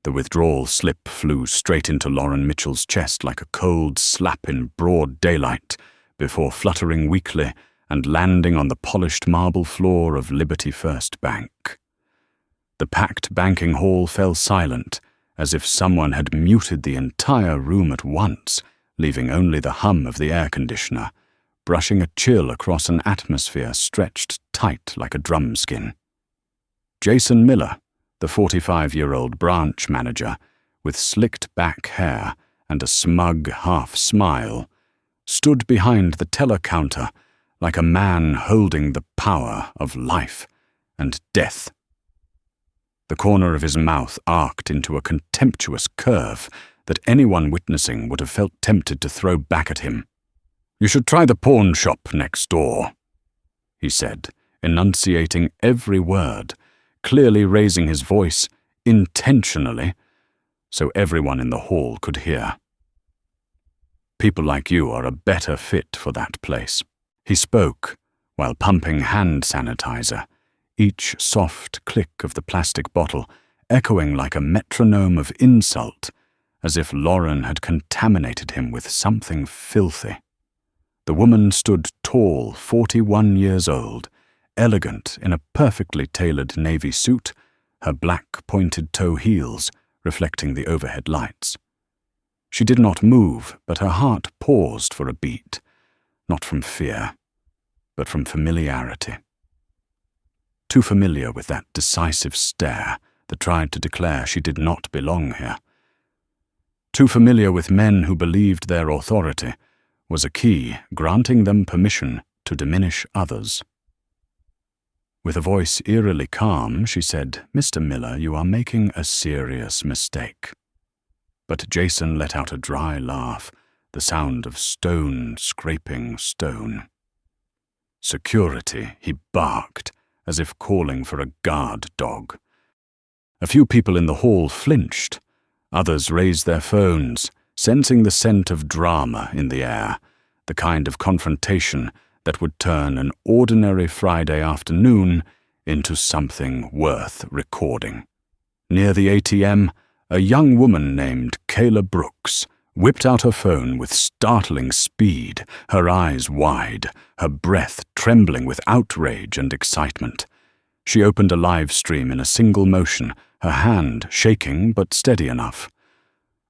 The withdrawal slip flew straight into Lauren Mitchell's chest like a cold slap in broad daylight before fluttering weakly and landing on the polished marble floor of Liberty First Bank. The packed banking hall fell silent, as if someone had muted the entire room at once, leaving only the hum of the air conditioner, brushing a chill across an atmosphere stretched tight like a drum skin. Jason Miller, the 45-year-old branch manager, with slicked back hair and a smug half-smile, stood behind the teller counter like a man holding the power of life and death. The corner of his mouth arced into a contemptuous curve that anyone witnessing would have felt tempted to throw back at him. "You should try the pawn shop next door," he said, enunciating every word, clearly raising his voice intentionally so everyone in the hall could hear. "People like you are a better fit for that place." He spoke while pumping hand sanitizer, each soft click of the plastic bottle echoing like a metronome of insult, as if Lauren had contaminated him with something filthy. The woman stood tall, 41 years old, elegant in a perfectly tailored navy suit, her black pointed toe heels reflecting the overhead lights. She did not move, but her heart paused for a beat, not from fear, but from familiarity. Too familiar with that decisive stare that tried to declare she did not belong here. Too familiar with men who believed their authority was a key granting them permission to diminish others. With a voice eerily calm, she said, "Mr. Miller, you are making a serious mistake." But Jason let out a dry laugh, the sound of stone scraping stone. "Security," he barked, as if calling for a guard dog. A few people in the hall flinched. Others raised their phones, sensing the scent of drama in the air, the kind of confrontation that would turn an ordinary Friday afternoon into something worth recording. Near the ATM, a young woman named Kayla Brooks whipped out her phone with startling speed, her eyes wide, her breath trembling with outrage and excitement. She opened a live stream in a single motion, her hand shaking but steady enough.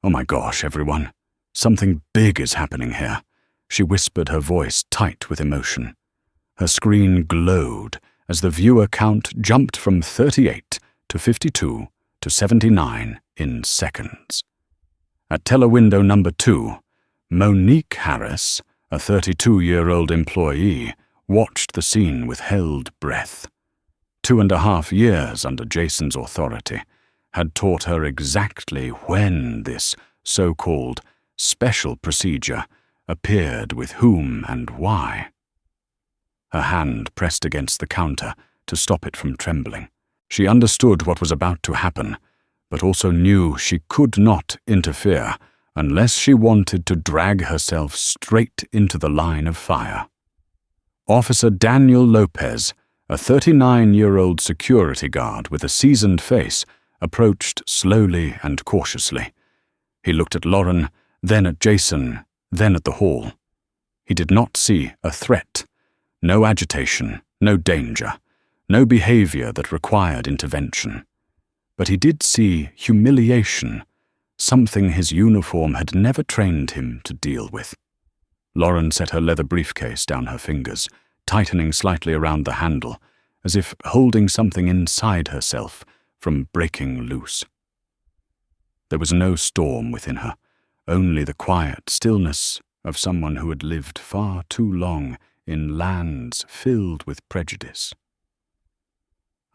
"Oh my gosh, everyone. Something big is happening here," she whispered, her voice tight with emotion. Her screen glowed as the viewer count jumped from 38 to 52 to 79 in seconds. At teller window number 2, Monique Harris, a 32-year-old employee, watched the scene with held breath. 2.5 years under Jason's authority had taught her exactly when this so-called special procedure appeared, with whom and why. Her hand pressed against the counter to stop it from trembling. She understood what was about to happen, but also knew she could not interfere unless she wanted to drag herself straight into the line of fire. Officer Daniel Lopez, a 39-year-old security guard with a seasoned face, approached slowly and cautiously. He looked at Lauren, then at Jason, then at the hall. He did not see a threat, no agitation, no danger, no behavior that required intervention. But he did see humiliation, something his uniform had never trained him to deal with. Lauren set her leather briefcase down her fingers, tightening slightly around the handle, as if holding something inside herself from breaking loose. There was no storm within her, only the quiet stillness of someone who had lived far too long in lands filled with prejudice.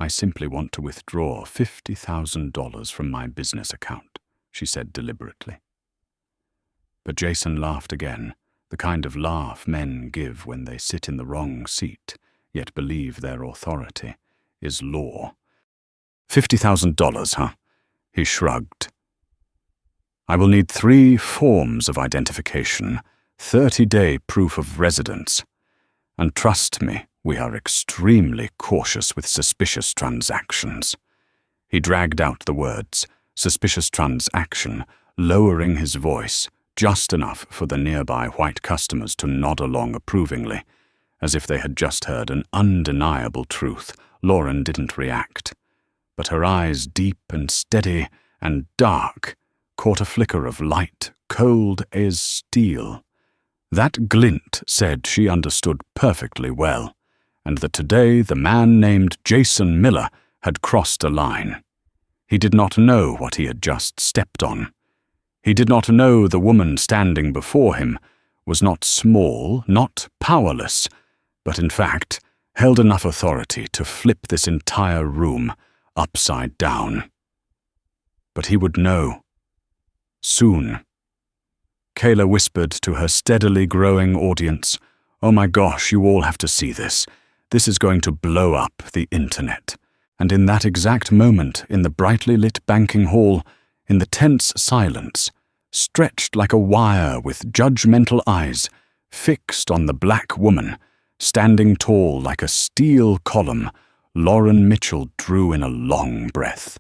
"I simply want to withdraw $50,000 from my business account," she said deliberately. But Jason laughed again, the kind of laugh men give when they sit in the wrong seat, yet believe their authority is law. $50,000, huh? He shrugged. "I will need 3 forms of identification, 30-day proof of residence. And trust me, we are extremely cautious with suspicious transactions." He dragged out the words, suspicious transaction, lowering his voice just enough for the nearby white customers to nod along approvingly. As if they had just heard an undeniable truth, Lauren didn't react. But her eyes, deep and steady and dark, caught a flicker of light, cold as steel. That glint said she understood perfectly well, and that today the man named Jason Miller had crossed a line. He did not know what he had just stepped on. He did not know the woman standing before him was not small, not powerless, but in fact held enough authority to flip this entire room upside down. But he would know. Soon. Kayla whispered to her steadily growing audience, "Oh my gosh, you all have to see this. This is going to blow up the internet." And in that exact moment, in the brightly lit banking hall, in the tense silence, stretched like a wire with judgmental eyes, fixed on the black woman, standing tall like a steel column, Lauren Mitchell drew in a long breath.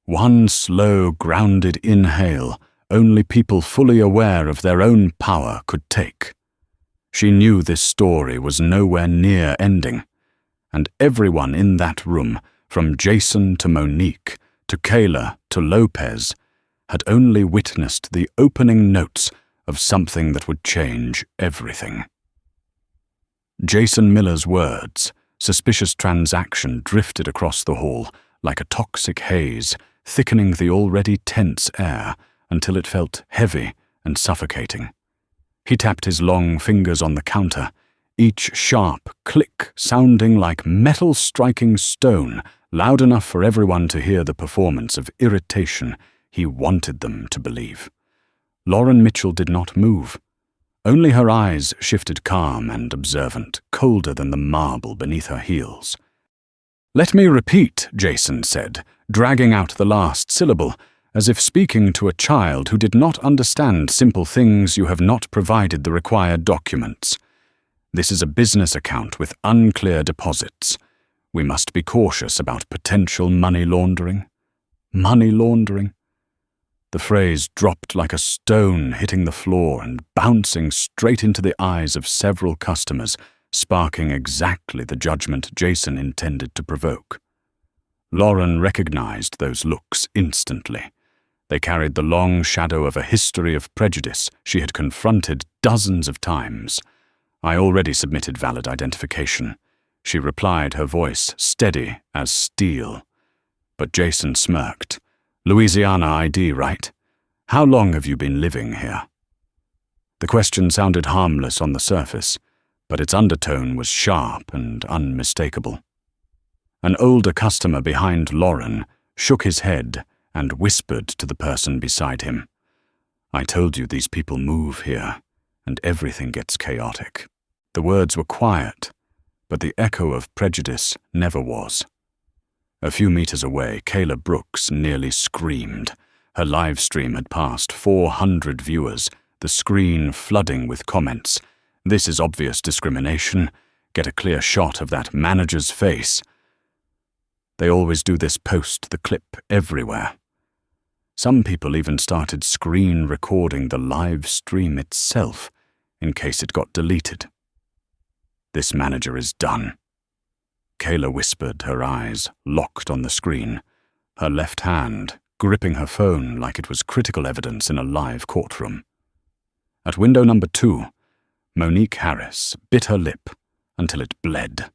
One slow, grounded inhale only people fully aware of their own power could take. She knew this story was nowhere near ending, and everyone in that room, from Jason to Monique, to Kayla to Lopez, had only witnessed the opening notes of something that would change everything. Jason Miller's words, suspicious transaction, drifted across the hall like a toxic haze, thickening the already tense air until it felt heavy and suffocating. He tapped his long fingers on the counter, each sharp click sounding like metal striking stone, loud enough for everyone to hear the performance of irritation he wanted them to believe. Lauren Mitchell did not move. Only her eyes shifted calm and observant, colder than the marble beneath her heels. "Let me repeat," Jason said, dragging out the last syllable, as if speaking to a child who did not understand simple things. "You have not provided the required documents. This is a business account with unclear deposits. We must be cautious about potential money laundering." Money laundering? The phrase dropped like a stone, hitting the floor and bouncing straight into the eyes of several customers, sparking exactly the judgment Jason intended to provoke. Lauren recognized those looks instantly. They carried the long shadow of a history of prejudice she had confronted dozens of times. "I already submitted valid identification," she replied, her voice steady as steel. But Jason smirked. "Louisiana ID, right? How long have you been living here?" The question sounded harmless on the surface, but its undertone was sharp and unmistakable. An older customer behind Lauren shook his head and whispered to the person beside him, "I told you these people move here, and everything gets chaotic." The words were quiet, but the echo of prejudice never was. A few meters away, Kayla Brooks nearly screamed. Her live stream had passed 400 viewers, the screen flooding with comments. "This is obvious discrimination. Get a clear shot of that manager's face." They always do this, post the clip everywhere. Some people even started screen recording the live stream itself in case it got deleted. "This manager is done," Kayla whispered, her eyes locked on the screen, her left hand gripping her phone like it was critical evidence in a live courtroom. At window number 2, Monique Harris bit her lip until it bled.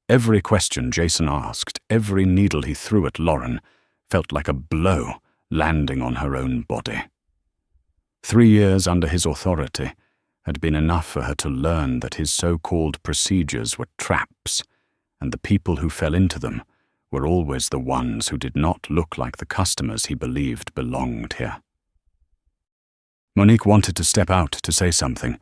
Every question Jason asked, every needle he threw at Lauren, felt like a blow landing on her own body. 3 years under his authority had been enough for her to learn that his so-called procedures were traps, and the people who fell into them were always the ones who did not look like the customers he believed belonged here. Monique wanted to step out to say something,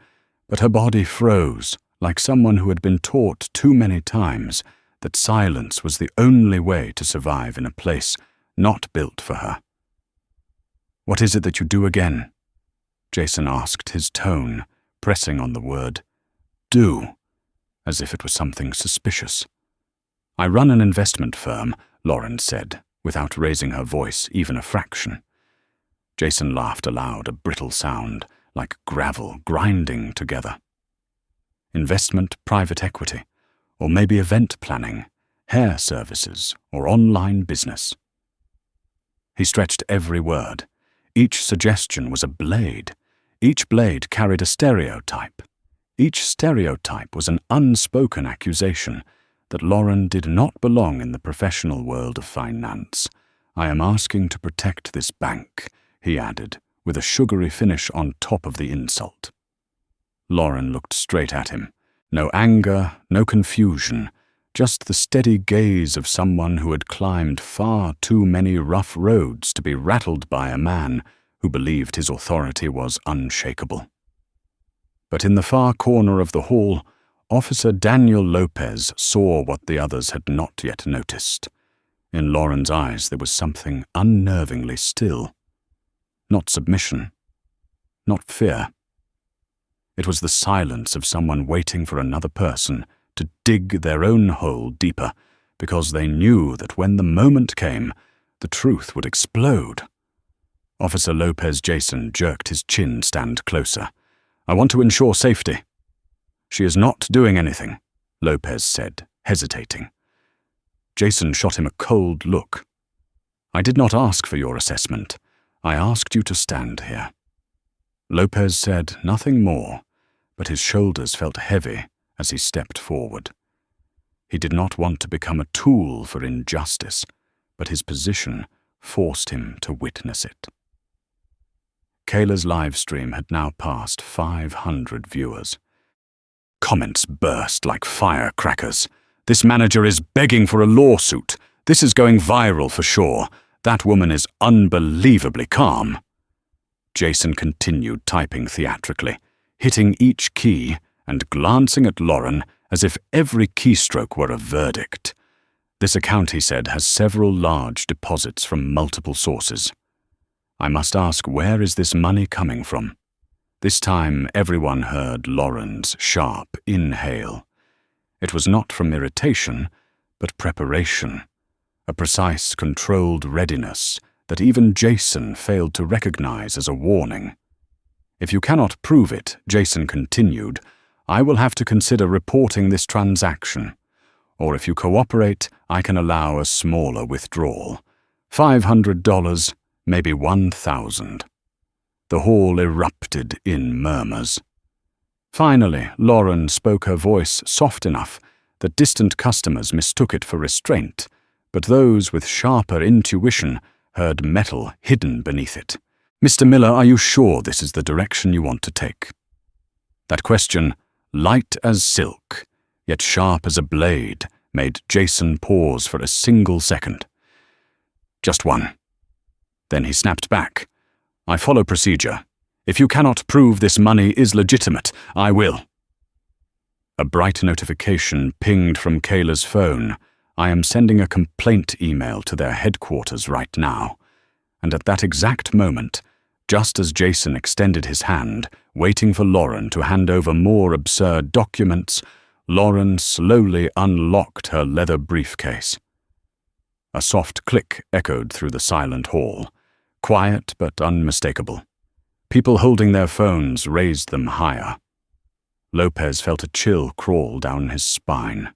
but her body froze, like someone who had been taught too many times that silence was the only way to survive in a place not built for her. "What is it that you do again?" Jason asked, his tone pressing on the word "do," as if it was something suspicious. "I run an investment firm," Lauren said, without raising her voice even a fraction. Jason laughed aloud, a brittle sound, like gravel grinding together. Investment, private equity, or maybe event planning, hair services, or online business. He stretched every word. Each suggestion was a blade. Each blade carried a stereotype. Each stereotype was an unspoken accusation that Lauren did not belong in the professional world of finance. "I am asking to protect this bank," he added, with a sugary finish on top of the insult. Lauren looked straight at him. No anger, no confusion, just the steady gaze of someone who had climbed far too many rough roads to be rattled by a man who believed his authority was unshakable. But in the far corner of the hall, Officer Daniel Lopez saw what the others had not yet noticed. In Lauren's eyes there was something unnervingly still. Not submission, not fear. It was the silence of someone waiting for another person to dig their own hole deeper, because they knew that when the moment came, the truth would explode. Officer Lopez Jason jerked his chin stand closer. "I want to ensure safety." "She is not doing anything," Lopez said, hesitating. Jason shot him a cold look. "I did not ask for your assessment. I asked you to stand here." Lopez said nothing more, but his shoulders felt heavy as he stepped forward. He did not want to become a tool for injustice, but his position forced him to witness it. Kayla's live stream had now passed 500 viewers. Comments burst like firecrackers. "This manager is begging for a lawsuit. This is going viral for sure. That woman is unbelievably calm." Jason continued typing theatrically, hitting each key and glancing at Lauren as if every keystroke were a verdict. "This account," he said, "has several large deposits from multiple sources. I must ask, where is this money coming from?" This time everyone heard Lauren's sharp inhale. It was not from irritation, but preparation, a precise, controlled readiness that even Jason failed to recognize as a warning. "If you cannot prove it," Jason continued, "I will have to consider reporting this transaction. Or if you cooperate, I can allow a smaller withdrawal. $500, maybe 1,000. The hall erupted in murmurs. Finally, Lauren spoke, her voice soft enough that distant customers mistook it for restraint, but those with sharper intuition heard metal hidden beneath it. "Mr. Miller, are you sure this is the direction you want to take?" That question, light as silk, yet sharp as a blade, made Jason pause for a single second. "Just one." Then he snapped back. "I follow procedure. If you cannot prove this money is legitimate, I will." A bright notification pinged from Kayla's phone. "I am sending a complaint email to their headquarters right now." And at that exact moment, just as Jason extended his hand, waiting for Lauren to hand over more absurd documents, Lauren slowly unlocked her leather briefcase. A soft click echoed through the silent hall, quiet but unmistakable. People holding their phones raised them higher. Lopez felt a chill crawl down his spine.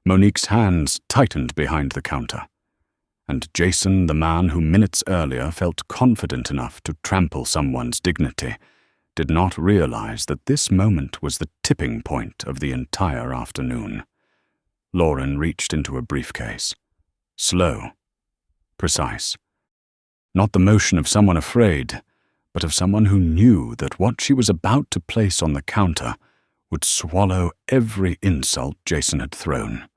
Monique's hands tightened behind the counter. And Jason, the man who minutes earlier felt confident enough to trample someone's dignity, did not realize that this moment was the tipping point of the entire afternoon. Lauren reached into a briefcase. Slow, precise. Not the motion of someone afraid, but of someone who knew that what she was about to place on the counter would swallow every insult Jason had thrown.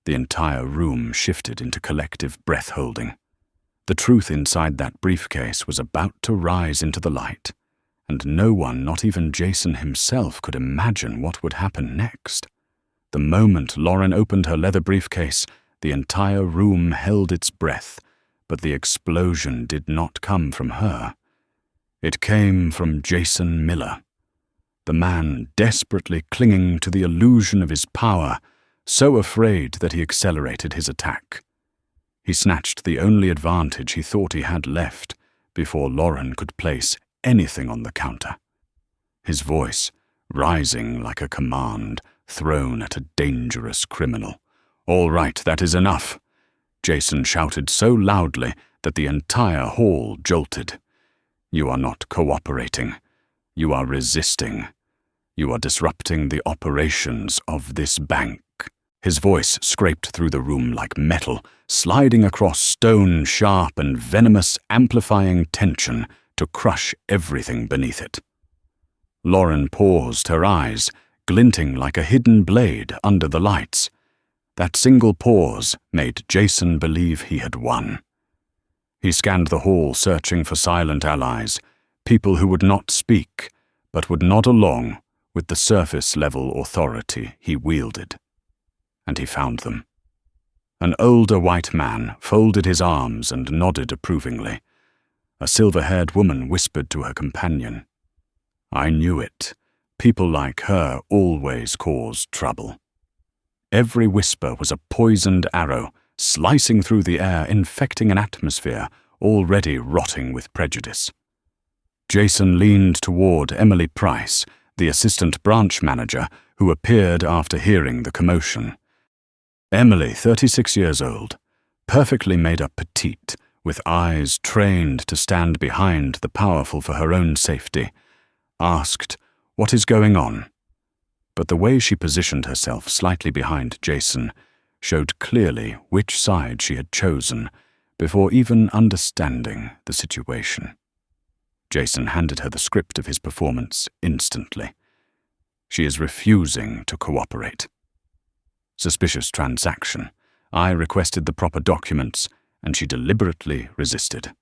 The entire room shifted into collective breath-holding. The truth inside that briefcase was about to rise into the light, and no one, not even Jason himself, could imagine what would happen next. The moment Lauren opened her leather briefcase, the entire room held its breath, but the explosion did not come from her. It came from Jason Miller, the man desperately clinging to the illusion of his power, so afraid that he accelerated his attack. He snatched the only advantage he thought he had left before Lauren could place anything on the counter. His voice, rising like a command thrown at a dangerous criminal. "All right, that is enough," Jason shouted so loudly that the entire hall jolted. "You are not cooperating. You are resisting. You are disrupting the operations of this bank." His voice scraped through the room like metal, sliding across stone, sharp and venomous, amplifying tension to crush everything beneath it. Lauren paused, her eyes glinting like a hidden blade under the lights. That single pause made Jason believe he had won. He scanned the hall, searching for silent allies, people who would not speak, but would nod along with the surface-level authority he wielded. And he found them. An older white man folded his arms and nodded approvingly. A silver-haired woman whispered to her companion, "I knew it. People like her always cause trouble." Every whisper was a poisoned arrow, slicing through the air, infecting an atmosphere already rotting with prejudice. Jason leaned toward Emily Price, the assistant branch manager, who appeared after hearing the commotion. Emily, 36 years old, perfectly made up petite, with eyes trained to stand behind the powerful for her own safety, asked, "What is going on?" But the way she positioned herself slightly behind Jason showed clearly which side she had chosen before even understanding the situation. Jason handed her the script of his performance instantly. "She is refusing to cooperate." "Suspicious transaction. I requested the proper documents, and she deliberately resisted."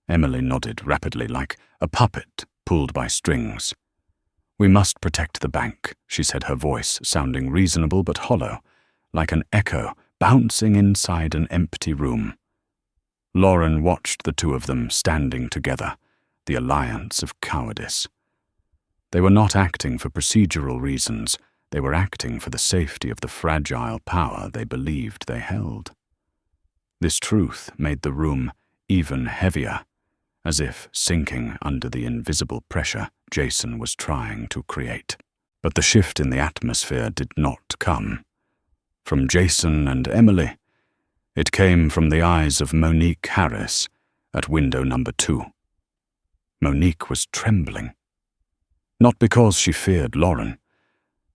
Emily nodded rapidly like a puppet pulled by strings. "We must protect the bank," she said, her voice sounding reasonable but hollow, like an echo bouncing inside an empty room. Lauren watched the two of them standing together, the alliance of cowardice. They were not acting for procedural reasons. They were acting for the safety of the fragile power they believed they held. This truth made the room even heavier, as if sinking under the invisible pressure Jason was trying to create. But the shift in the atmosphere did not come from Jason and Emily. It came from the eyes of Monique Harris at window number 2. Monique was trembling. Not because she feared Lauren,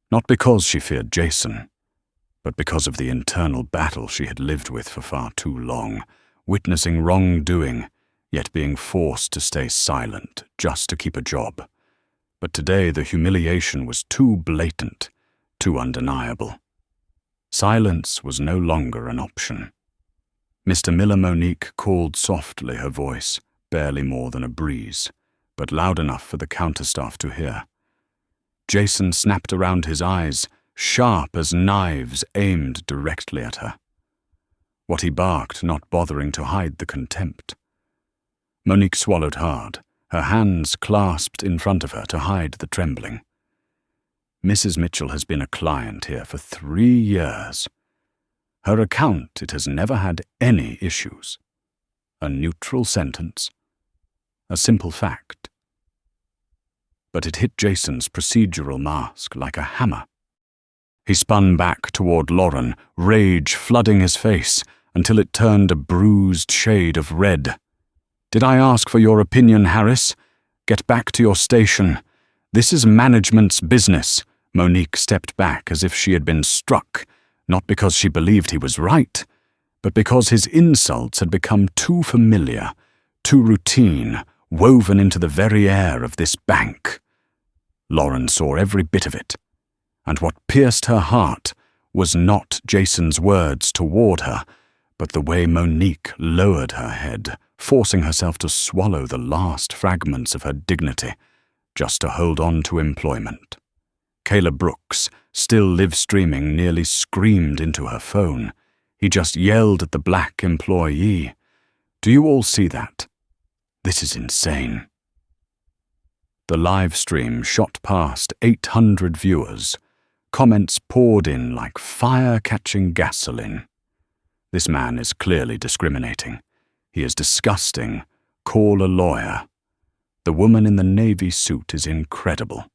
not because she feared Jason, but because of the internal battle she had lived with for far too long, witnessing wrongdoing, yet being forced to stay silent just to keep a job. But today the humiliation was too blatant, too undeniable. Silence was no longer an option. Mr. Miller Monique called softly, her voice barely more than a breeze, but loud enough for the counterstaff to hear. Jason snapped around his eyes, sharp as knives aimed directly at her. What he barked, not bothering to hide the contempt. Monique swallowed hard, her hands clasped in front of her to hide the trembling. "Mrs. Mitchell has been a client here for 3 years. Her account, it has never had any issues. A neutral sentence. A simple fact." But it hit Jason's procedural mask like a hammer. He spun back toward Lauren, rage flooding his face until it turned a bruised shade of red. "Did I ask for your opinion, Harris? Get back to your station. This is management's business." Monique stepped back as if she had been struck, not because she believed he was right, but because his insults had become too familiar, too routine, woven into the very air of this bank. Lauren saw every bit of it, and what pierced her heart was not Jason's words toward her, but the way Monique lowered her head, forcing herself to swallow the last fragments of her dignity, just to hold on to employment. Caleb Brooks, still live-streaming, nearly screamed into her phone. He just yelled at the black employee, "Do you all see that? This is insane." The live stream shot past 800 viewers. Comments poured in like fire catching gasoline. This man is clearly discriminating. He is disgusting. Call a lawyer. The woman in the navy suit is incredible.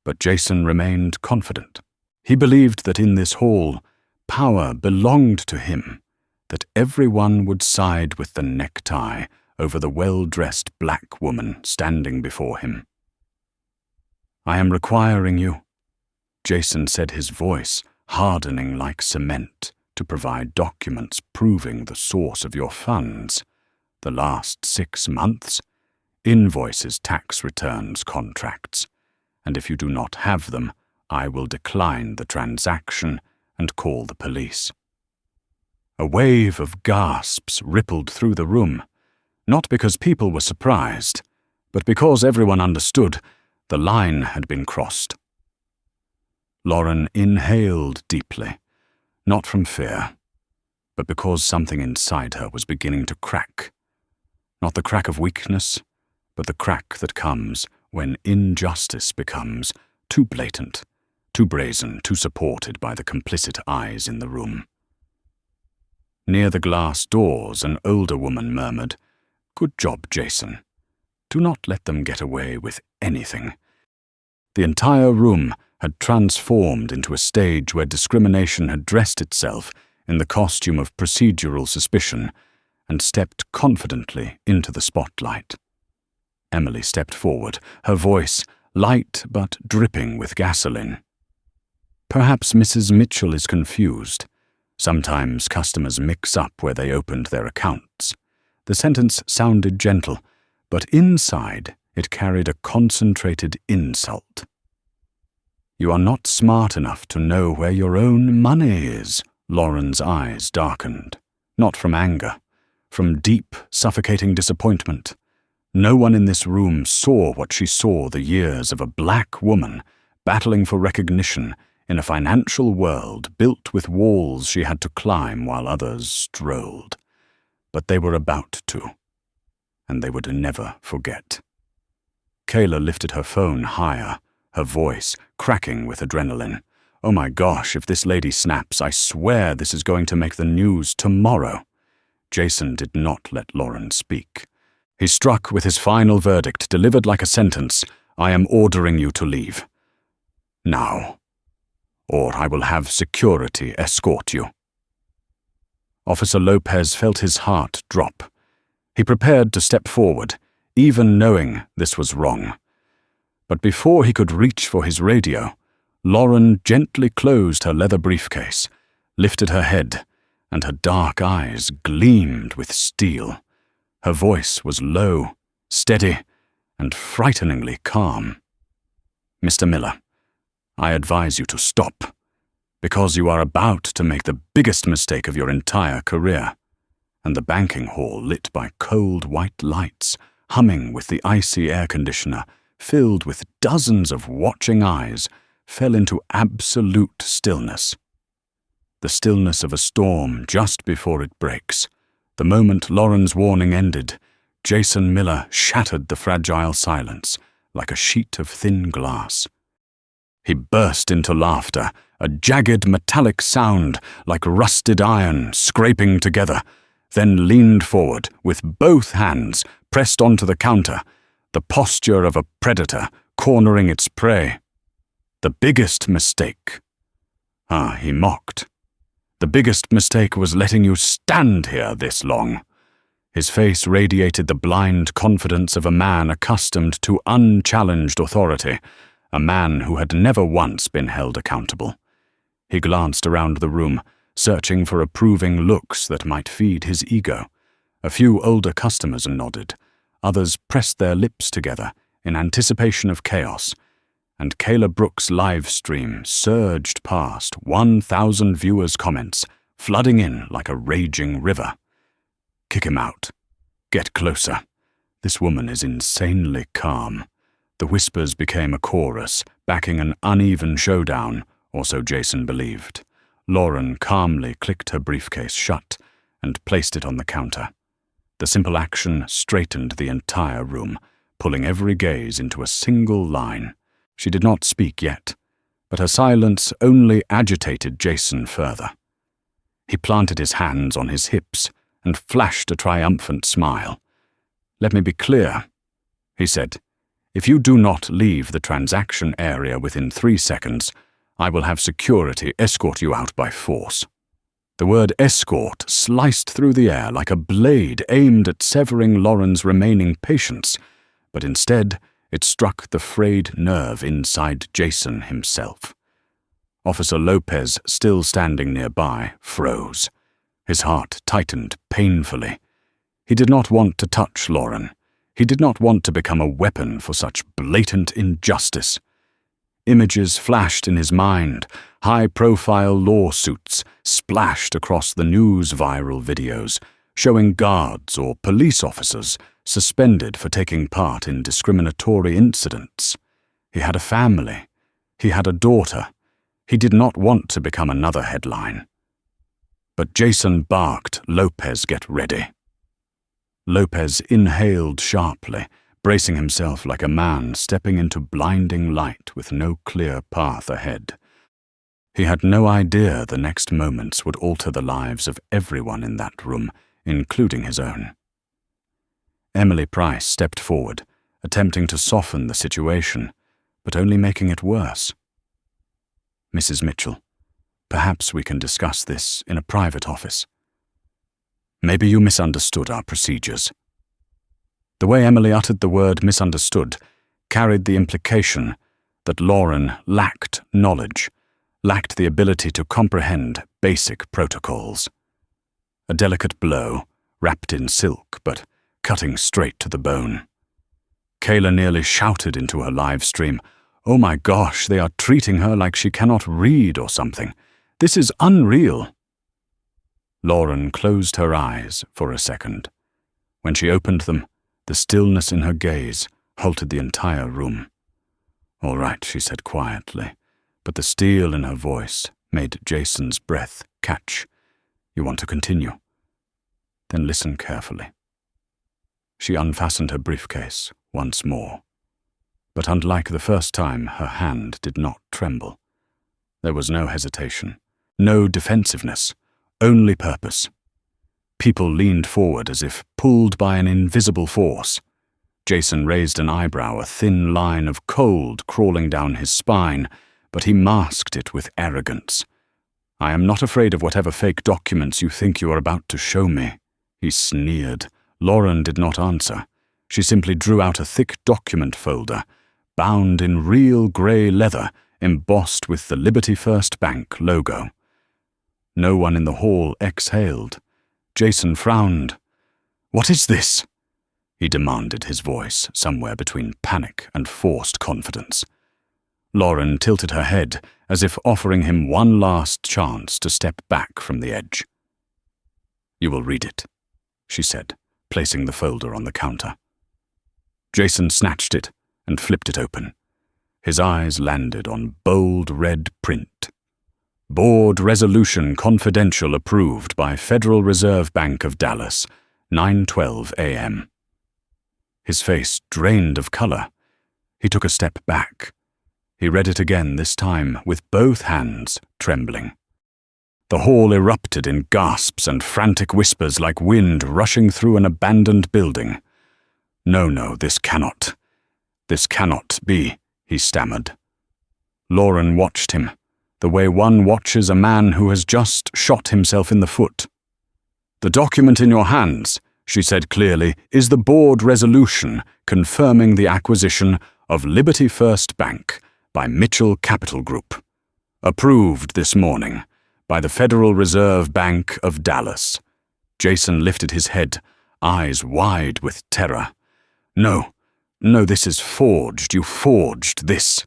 But Jason remained confident. He believed that in this hall, power belonged to him, that everyone would side with the necktie over the well-dressed black woman standing before him. "I am requiring you," Jason said, his voice hardening like cement, "to provide documents proving the source of your funds. The last 6 months, invoices, tax returns, contracts. And if you do not have them, I will decline the transaction and call the police." A wave of gasps rippled through the room, not because people were surprised, but because everyone understood the line had been crossed. Lauren inhaled deeply, not from fear, but because something inside her was beginning to crack. Not the crack of weakness, but the crack that comes when injustice becomes too blatant, too brazen, too supported by the complicit eyes in the room. Near the glass doors, an older woman murmured, "Good job, Jason. Do not let them get away with anything." The entire room had transformed into a stage where discrimination had dressed itself in the costume of procedural suspicion and stepped confidently into the spotlight. Emily stepped forward, her voice light but dripping with gasoline. "Perhaps Mrs. Mitchell is confused. Sometimes customers mix up where they opened their accounts." The sentence sounded gentle, but inside it carried a concentrated insult. "You are not smart enough to know where your own money is." Lauren's eyes darkened, not from anger, from deep, suffocating disappointment. No one in this room saw what she saw: the years of a black woman battling for recognition in a financial world built with walls she had to climb while others strolled. But they were about to, and they would never forget. Kayla lifted her phone higher, her voice cracking with adrenaline. "Oh my gosh, if this lady snaps, I swear this is going to make the news tomorrow." Jason did not let Lauren speak. He struck with his final verdict, delivered like a sentence. "I am ordering you to leave. Now. Or I will have security escort you." Officer Lopez felt his heart drop. He prepared to step forward, even knowing this was wrong. But before he could reach for his radio, Lauren gently closed her leather briefcase, lifted her head, and her dark eyes gleamed with steel. Her voice was low, steady, and frighteningly calm. "Mr. Miller, I advise you to stop, because you are about to make the biggest mistake of your entire career." And the banking hall, lit by cold white lights, humming with the icy air conditioner, filled with dozens of watching eyes, fell into absolute stillness. The stillness of a storm just before it breaks. The moment Lauren's warning ended, Jason Miller shattered the fragile silence like a sheet of thin glass. He burst into laughter, a jagged metallic sound like rusted iron scraping together, then leaned forward with both hands pressed onto the counter, the posture of a predator cornering its prey. "The biggest mistake," he mocked. "The biggest mistake was letting you stand here this long." His face radiated the blind confidence of a man accustomed to unchallenged authority, a man who had never once been held accountable. He glanced around the room, searching for approving looks that might feed his ego. A few older customers nodded. Others pressed their lips together in anticipation of chaos, and Kayla Brooks' live stream surged past 1,000 viewers' comments, flooding in like a raging river. "Kick him out. Get closer. This woman is insanely calm." The whispers became a chorus, backing an uneven showdown, or so Jason believed. Lauren calmly clicked her briefcase shut and placed it on the counter. The simple action straightened the entire room, pulling every gaze into a single line. She did not speak yet, but her silence only agitated Jason further. He planted his hands on his hips and flashed a triumphant smile. "Let me be clear," he said. "If you do not leave the transaction area within 3 seconds, I will have security escort you out by force." The word escort sliced through the air like a blade aimed at severing Lauren's remaining patience, but instead it struck the frayed nerve inside Jason himself. Officer Lopez, still standing nearby, froze. His heart tightened painfully. He did not want to touch Lauren. He did not want to become a weapon for such blatant injustice. Images flashed in his mind. High-profile lawsuits splashed across the news viral videos, showing guards or police officers suspended for taking part in discriminatory incidents. He had a family. He had a daughter. He did not want to become another headline. But Jason barked, "Lopez, get ready." Lopez inhaled sharply, bracing himself like a man stepping into blinding light with no clear path ahead. He had no idea the next moments would alter the lives of everyone in that room, including his own. Emily Price stepped forward, attempting to soften the situation, but only making it worse. "Mrs. Mitchell, perhaps we can discuss this in a private office. Maybe you misunderstood our procedures." The way Emily uttered the word misunderstood carried the implication that Lauren lacked knowledge, lacked the ability to comprehend basic protocols. A delicate blow, wrapped in silk but cutting straight to the bone. Kayla nearly shouted into her live stream, "Oh my gosh, they are treating her like she cannot read or something. This is unreal." Lauren closed her eyes for a second. When she opened them, the stillness in her gaze halted the entire room. "All right," she said quietly, but the steel in her voice made Jason's breath catch. "You want to continue? Then listen carefully." She unfastened her briefcase once more. But unlike the first time, her hand did not tremble. There was no hesitation, no defensiveness, only purpose. People leaned forward as if pulled by an invisible force. Jason raised an eyebrow, a thin line of cold crawling down his spine, but he masked it with arrogance. "I am not afraid of whatever fake documents you think you are about to show me," he sneered. Lauren did not answer. She simply drew out a thick document folder, bound in real grey leather, embossed with the Liberty First Bank logo. No one in the hall exhaled. Jason frowned. "What is this?" he demanded, his voice somewhere between panic and forced confidence. Lauren tilted her head as if offering him one last chance to step back from the edge. "You will read it," she said, placing the folder on the counter. Jason snatched it and flipped it open. His eyes landed on bold red print. "Board Resolution Confidential approved by Federal Reserve Bank of Dallas, 9:12 a.m. His face drained of color. He took a step back. He read it again, this time with both hands trembling. The hall erupted in gasps and frantic whispers like wind rushing through an abandoned building. No, this cannot be," he stammered. Lauren watched him, the way one watches a man who has just shot himself in the foot. "The document in your hands," she said clearly, "is the board resolution confirming the acquisition of Liberty First Bank by Mitchell Capital Group. Approved this morning by the Federal Reserve Bank of Dallas." Jason lifted his head, eyes wide with terror. No, this is forged. You forged this."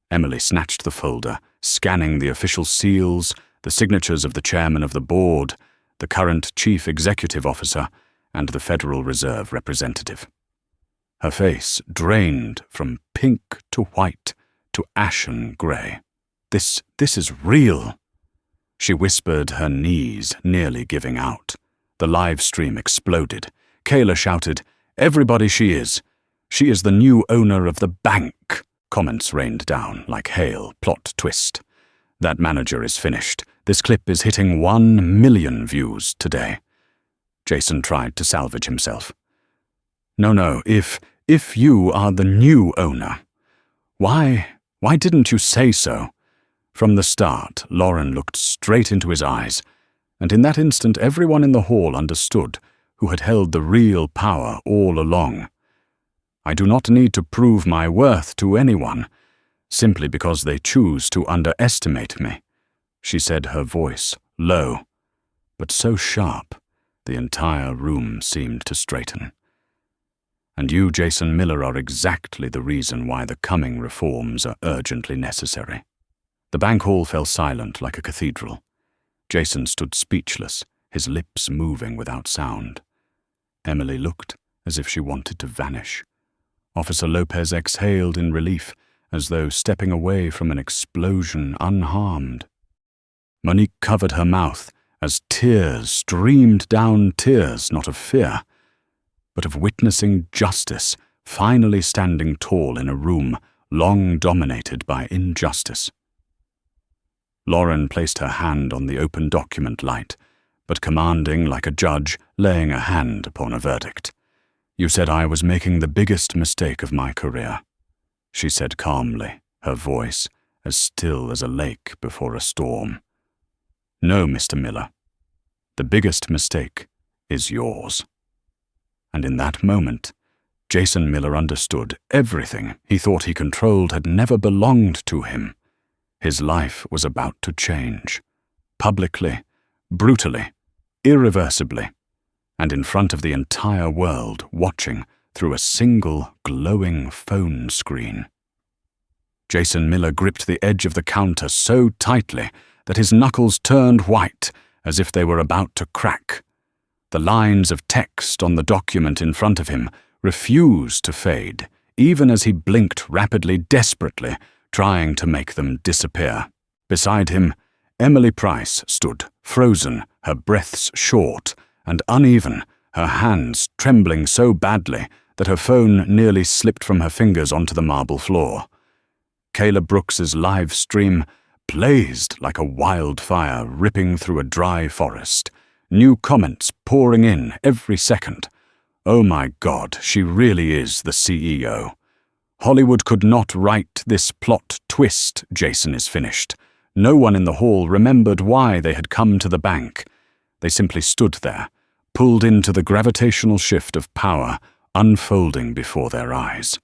Emily snatched the folder, scanning the official seals, the signatures of the chairman of the board, the current chief executive officer, and the Federal Reserve representative. Her face drained from pink to white to ashen gray. This is real." She whispered, her knees nearly giving out. The live stream exploded. Kayla shouted, "Everybody, she is the new owner of the bank." Comments rained down like hail. Plot twist. "That manager is finished. This clip is hitting 1 million views today." Jason tried to salvage himself. No, if you are the new owner, why didn't you say so?" From the start, Lauren looked straight into his eyes, and in that instant everyone in the hall understood who had held the real power all along. "I do not need to prove my worth to anyone, simply because they choose to underestimate me," she said, her voice low, but so sharp the entire room seemed to straighten. "And you, Jason Miller, are exactly the reason why the coming reforms are urgently necessary." The bank hall fell silent like a cathedral. Jason stood speechless, his lips moving without sound. Emily looked as if she wanted to vanish. Officer Lopez exhaled in relief, as though stepping away from an explosion unharmed. Monique covered her mouth as tears streamed down, tears not of fear, but of witnessing justice finally standing tall in a room long dominated by injustice. Lauren placed her hand on the open document light, but commanding like a judge, laying a hand upon a verdict. "You said I was making the biggest mistake of my career," she said calmly, her voice as still as a lake before a storm. "No, Mr. Miller. The biggest mistake is yours." And in that moment, Jason Miller understood everything he thought he controlled had never belonged to him. His life was about to change. Publicly, brutally, irreversibly, and in front of the entire world watching through a single glowing phone screen. Jason Miller gripped the edge of the counter so tightly that his knuckles turned white as if they were about to crack. The lines of text on the document in front of him refused to fade, even as he blinked rapidly, desperately, trying to make them disappear. Beside him, Emily Price stood, frozen, her breaths short and uneven, her hands trembling so badly that her phone nearly slipped from her fingers onto the marble floor. Kayla Brooks's live stream blazed like a wildfire ripping through a dry forest, new comments pouring in every second. "Oh my God, she really is the CEO. Hollywood could not write this plot twist, Jason is finished." No one in the hall remembered why they had come to the bank. They simply stood there, pulled into the gravitational shift of power unfolding before their eyes.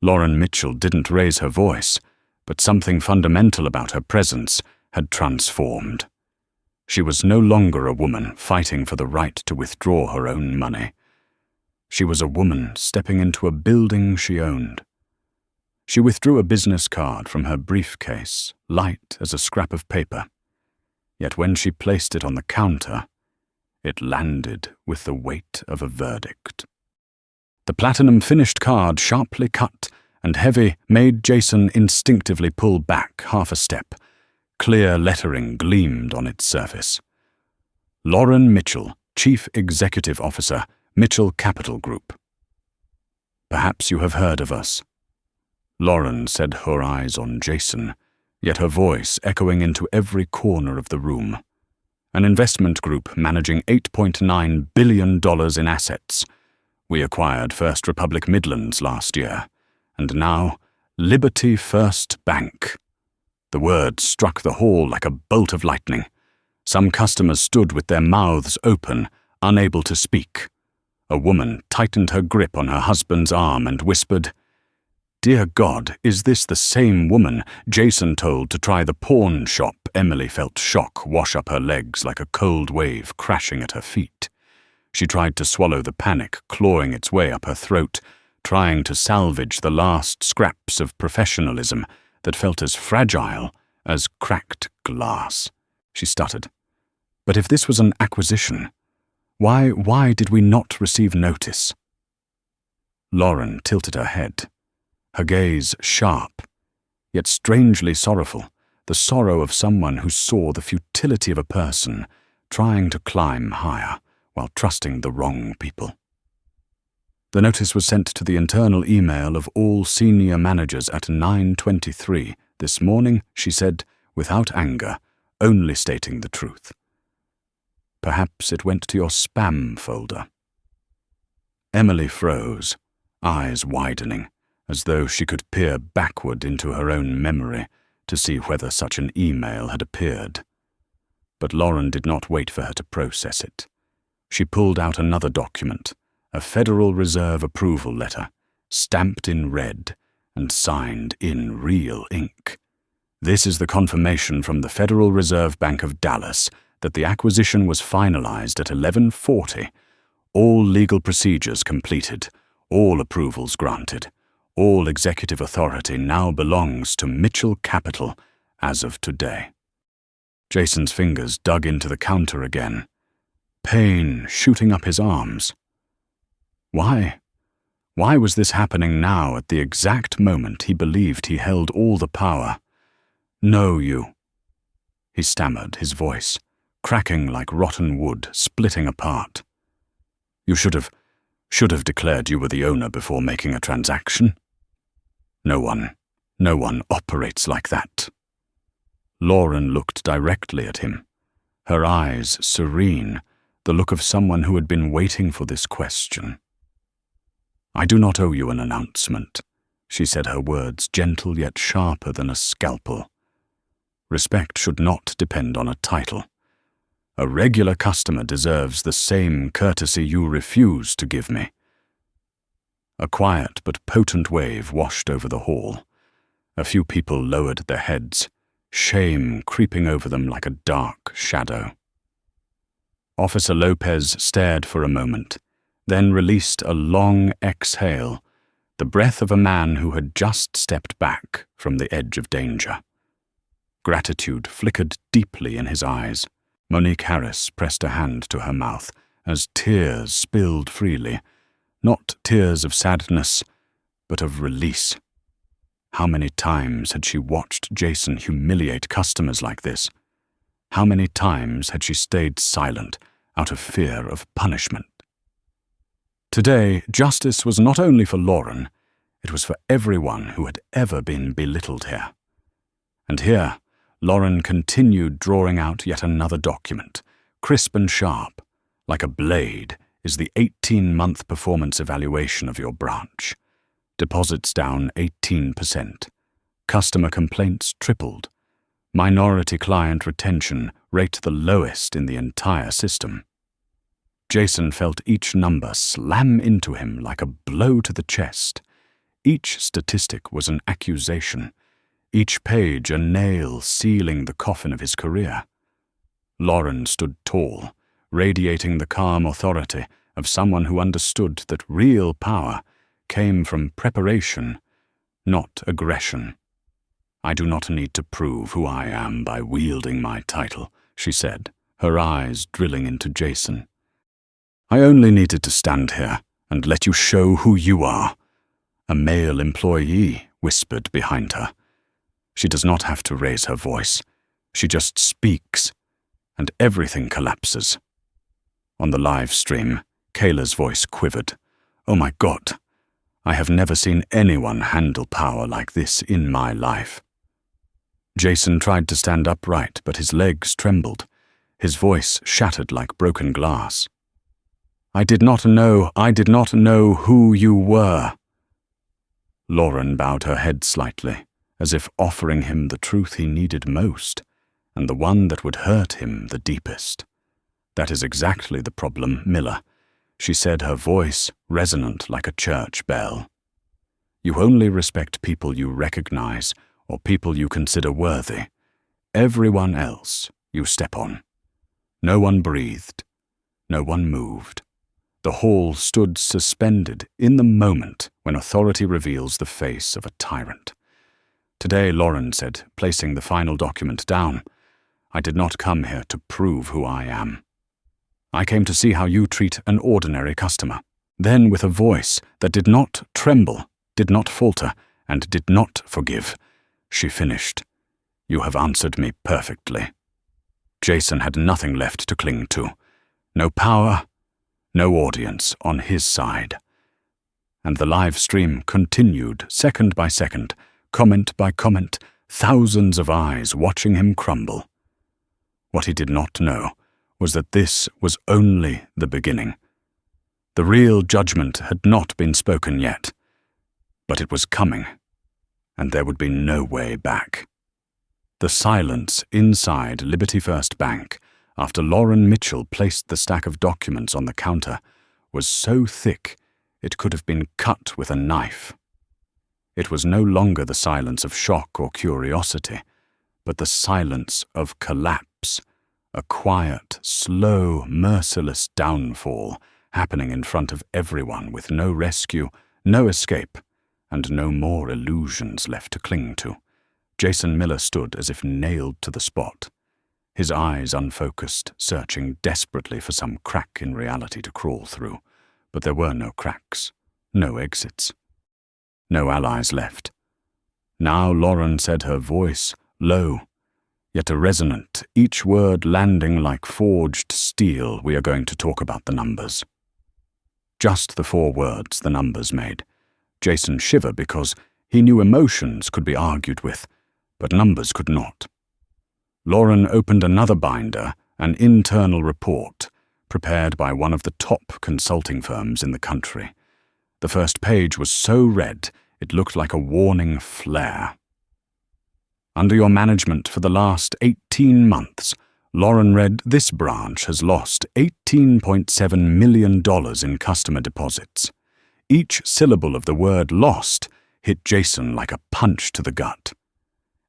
Lauren Mitchell didn't raise her voice, but something fundamental about her presence had transformed. She was no longer a woman fighting for the right to withdraw her own money. She was a woman stepping into a building she owned. She withdrew a business card from her briefcase, light as a scrap of paper. Yet when she placed it on the counter, it landed with the weight of a verdict. The platinum finished card, sharply cut and heavy, made Jason instinctively pull back half a step. Clear lettering gleamed on its surface. Lauren Mitchell, Chief Executive Officer, Mitchell Capital Group. "Perhaps you have heard of us." Lauren said, her eyes on Jason, yet her voice echoing into every corner of the room. "An investment group managing $8.9 billion in assets. We acquired First Republic Midlands last year, and now Liberty First Bank." The words struck the hall like a bolt of lightning. Some customers stood with their mouths open, unable to speak. A woman tightened her grip on her husband's arm and whispered, "Dear God, is this the same woman Jason told to try the pawn shop?" Emily felt shock wash up her legs like a cold wave crashing at her feet. She tried to swallow the panic clawing its way up her throat, trying to salvage the last scraps of professionalism that felt as fragile as cracked glass. She stuttered. "But if this was an acquisition, why did we not receive notice?" Lauren tilted her head, her gaze sharp, yet strangely sorrowful, the sorrow of someone who saw the futility of a person trying to climb higher while trusting the wrong people. The notice was sent to the internal email of all senior managers at 9:23 this morning, she said, without anger, only stating the truth. Perhaps it went to your spam folder. Emily froze, eyes widening, as though she could peer backward into her own memory to see whether such an email had appeared. But Lauren did not wait for her to process it. She pulled out another document, a Federal Reserve approval letter, stamped in red and signed in real ink. This is the confirmation from the Federal Reserve Bank of Dallas that the acquisition was finalized at 11:40, all legal procedures completed, all approvals granted. All executive authority now belongs to Mitchell Capital as of today. Jason's fingers dug into the counter again, pain shooting up his arms. Why was this happening now at the exact moment he believed he held all the power? No, you, he stammered, his voice cracking like rotten wood, splitting apart. You should have declared you were the owner before making a transaction. No one operates like that. Lauren looked directly at him, her eyes serene, the look of someone who had been waiting for this question. I do not owe you an announcement, she said, her words gentle yet sharper than a scalpel. Respect should not depend on a title. A regular customer deserves the same courtesy you refuse to give me. A quiet but potent wave washed over the hall. A few people lowered their heads, shame creeping over them like a dark shadow. Officer Lopez stared for a moment, then released a long exhale, the breath of a man who had just stepped back from the edge of danger. Gratitude flickered deeply in his eyes. Monique Harris pressed a hand to her mouth as tears spilled freely, not tears of sadness, but of release. How many times had she watched Jason humiliate customers like this? How many times had she stayed silent out of fear of punishment? Today, justice was not only for Lauren, it was for everyone who had ever been belittled here. And here, Lauren continued drawing out yet another document, crisp and sharp, like a blade, is the 18-month performance evaluation of your branch. Deposits down 18%. Customer complaints tripled. Minority client retention rate the lowest in the entire system. Jason felt each number slam into him like a blow to the chest. Each statistic was an accusation, each page a nail sealing the coffin of his career. Lauren stood tall, radiating the calm authority of someone who understood that real power came from preparation, not aggression. I do not need to prove who I am by wielding my title, she said, her eyes drilling into Jason. I only needed to stand here and let you show who you are. A male employee whispered behind her. She does not have to raise her voice. She just speaks, and everything collapses. On the live stream, Kayla's voice quivered. Oh my God, I have never seen anyone handle power like this in my life. Jason tried to stand upright, but his legs trembled. His voice shattered like broken glass. I did not know who you were. Lauren bowed her head slightly, as if offering him the truth he needed most, and the one that would hurt him the deepest. That is exactly the problem, Miller, she said, her voice resonant like a church bell. You only respect people you recognize or people you consider worthy. Everyone else you step on. No one breathed. No one moved. The hall stood suspended in the moment when authority reveals the face of a tyrant. Today, Lauren said, placing the final document down, I did not come here to prove who I am. I came to see how you treat an ordinary customer. Then, with a voice that did not tremble, did not falter, and did not forgive, she finished. You have answered me perfectly. Jason had nothing left to cling to. No power, no audience on his side. And the live stream continued, second by second, comment by comment, thousands of eyes watching him crumble. What he did not know was that this was only the beginning. The real judgment had not been spoken yet, but it was coming, and there would be no way back. The silence inside Liberty First Bank, after Lauren Mitchell placed the stack of documents on the counter, was so thick it could have been cut with a knife. It was no longer the silence of shock or curiosity, but the silence of collapse, a quiet, slow, merciless downfall happening in front of everyone with no rescue, no escape, and no more illusions left to cling to. Jason Miller stood as if nailed to the spot, his eyes unfocused, searching desperately for some crack in reality to crawl through. But there were no cracks, no exits, no allies left. Now Lauren said, her voice low, yet a resonant, each word landing like forged steel. We are going to talk about the numbers. Just the 4 words the numbers made Jason shiver, because he knew emotions could be argued with, but numbers could not. Lauren opened another binder, an internal report, prepared by one of the top consulting firms in the country. The first page was so red it looked like a warning flare. Under your management for the last 18 months, Lauren read, this branch has lost $18.7 million in customer deposits. Each syllable of the word lost hit Jason like a punch to the gut.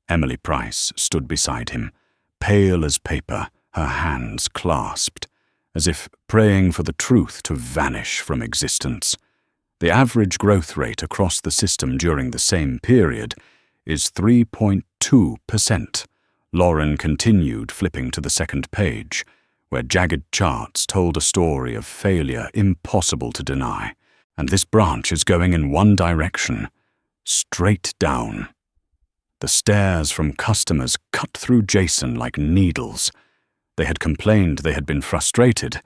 Emily Price stood beside him, pale as paper, her hands clasped, as if praying for the truth to vanish from existence. The average growth rate across the system during the same period is 3.2%. Lauren continued, flipping to the second page, where jagged charts told a story of failure impossible to deny. And this branch is going in one direction, straight down. The stares from customers cut through Jason like needles. They had complained, they had been frustrated,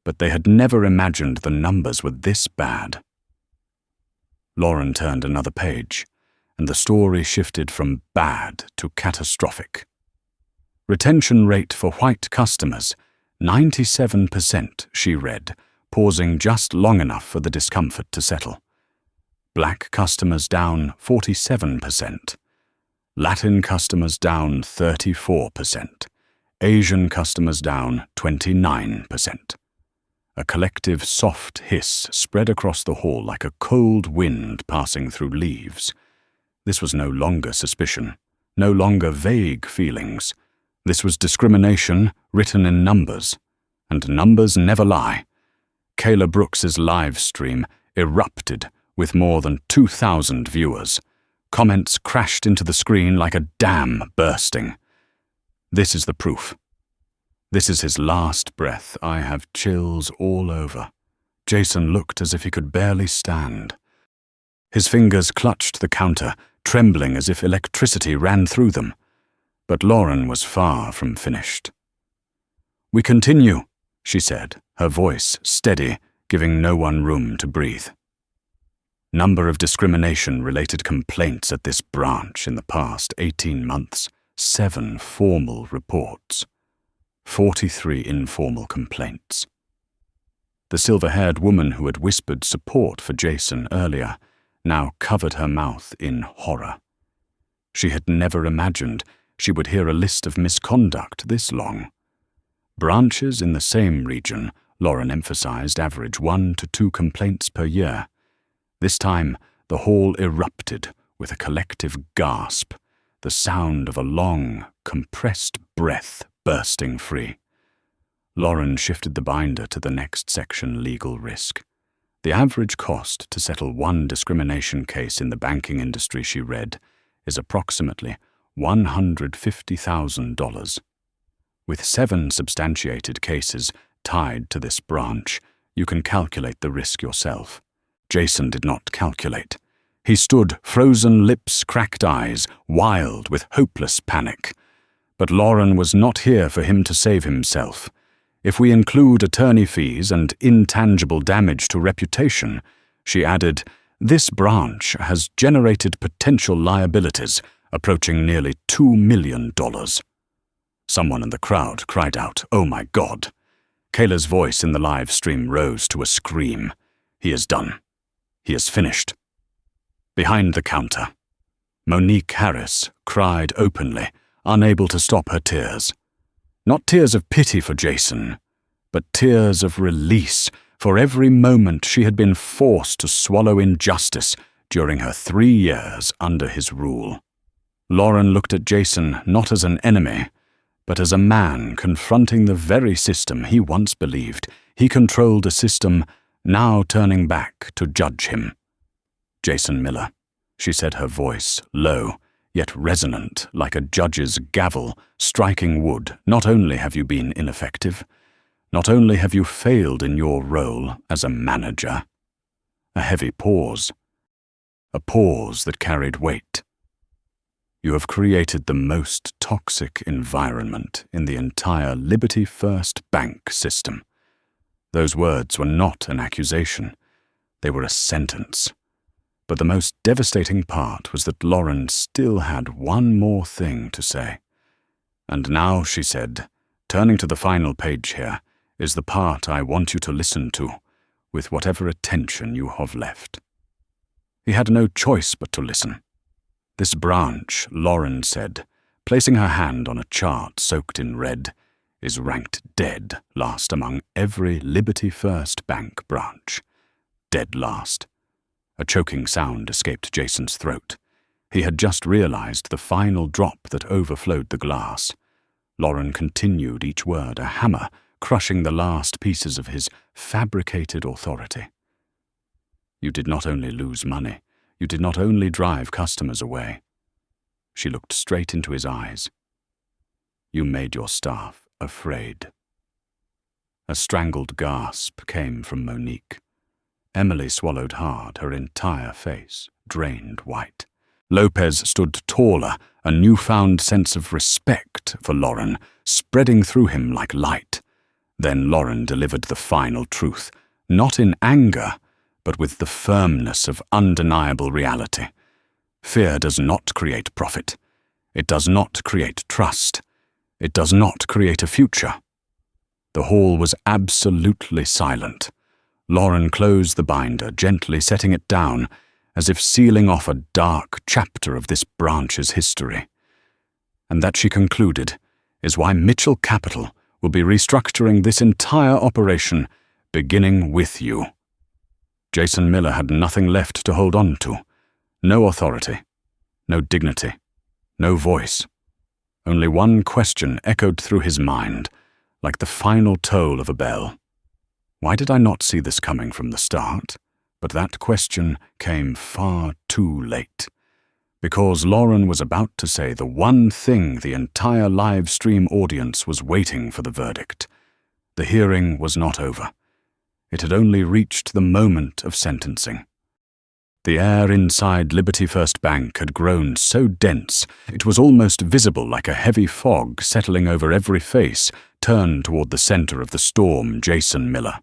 but they had never imagined the numbers were this bad. Lauren turned another page, and the story shifted from bad to catastrophic. Retention rate for white customers, 97%, she read, pausing just long enough for the discomfort to settle. Black customers down 47%. Latin customers down 34%. Asian customers down 29%. A collective soft hiss spread across the hall like a cold wind passing through leaves. This was no longer suspicion, no longer vague feelings. This was discrimination written in numbers, and numbers never lie. Kayla Brooks's live stream erupted with more than 2,000 viewers. Comments crashed into the screen like a dam bursting. This is the proof. This is his last breath. I have chills all over. Jason looked as if he could barely stand. His fingers clutched the counter, trembling as if electricity ran through them. But Lauren was far from finished. We continue, she said, her voice steady, giving no one room to breathe. Number of discrimination-related complaints at this branch in the past 18 months, 7 formal reports, 43 informal complaints. The silver-haired woman who had whispered support for Jason earlier now covered her mouth in horror. She had never imagined she would hear a list of misconduct this long. Branches in the same region, Lauren emphasized, average 1 to 2 complaints per year. This time, the hall erupted with a collective gasp, the sound of a long, compressed breath bursting free. Lauren shifted the binder to the next section, legal risk. The average cost to settle one discrimination case in the banking industry, she read, is approximately $150,000. With 7 substantiated cases tied to this branch, you can calculate the risk yourself. Jason did not calculate. He stood, frozen lips, cracked eyes, wild with hopeless panic. But Lauren was not here for him to save himself. If we include attorney fees and intangible damage to reputation, she added, this branch has generated potential liabilities approaching nearly $2 million. Someone in the crowd cried out, "Oh my God!" Kayla's voice in the live stream rose to a scream. He is done. He is finished. Behind the counter, Monique Harris cried openly, unable to stop her tears. Not tears of pity for Jason, but tears of release for every moment she had been forced to swallow injustice during her 3 years under his rule. Lauren looked at Jason not as an enemy, but as a man confronting the very system he once believed he controlled, a system now turning back to judge him. "Jason Miller," she said, her voice low, yet resonant like a judge's gavel striking wood. "Not only have you been ineffective, not only have you failed in your role as a manager." A heavy pause. A pause that carried weight. "You have created the most toxic environment in the entire Liberty First Bank system." Those words were not an accusation. They were a sentence. But the most devastating part was that Lauren still had one more thing to say. "And now," she said, turning to the final page here, "is the part I want you to listen to, with whatever attention you have left." He had no choice but to listen. "This branch," Lauren said, placing her hand on a chart soaked in red, "is ranked dead last among every Liberty First Bank branch. Dead last." A choking sound escaped Jason's throat. He had just realized the final drop that overflowed the glass. Lauren continued each word, a hammer crushing the last pieces of his fabricated authority. "You did not only lose money, you did not only drive customers away." She looked straight into his eyes. "You made your staff afraid." A strangled gasp came from Monique. Emily swallowed hard, her entire face drained white. Lopez stood taller, a newfound sense of respect for Lauren spreading through him like light. Then Lauren delivered the final truth, not in anger, but with the firmness of undeniable reality. Fear does not create profit. It does not create trust. It does not create a future. The hall was absolutely silent. Lauren closed the binder, gently setting it down, as if sealing off a dark chapter of this branch's history. "And that," she concluded, "is why Mitchell Capital will be restructuring this entire operation, beginning with you." Jason Miller had nothing left to hold on to. No authority, no dignity, no voice. Only one question echoed through his mind, like the final toll of a bell. Why did I not see this coming from the start? But that question came far too late. Because Lauren was about to say the one thing the entire live stream audience was waiting for: the verdict. The hearing was not over. It had only reached the moment of sentencing. The air inside Liberty First Bank had grown so dense it was almost visible, like a heavy fog settling over every face turned toward the center of the storm: Jason Miller.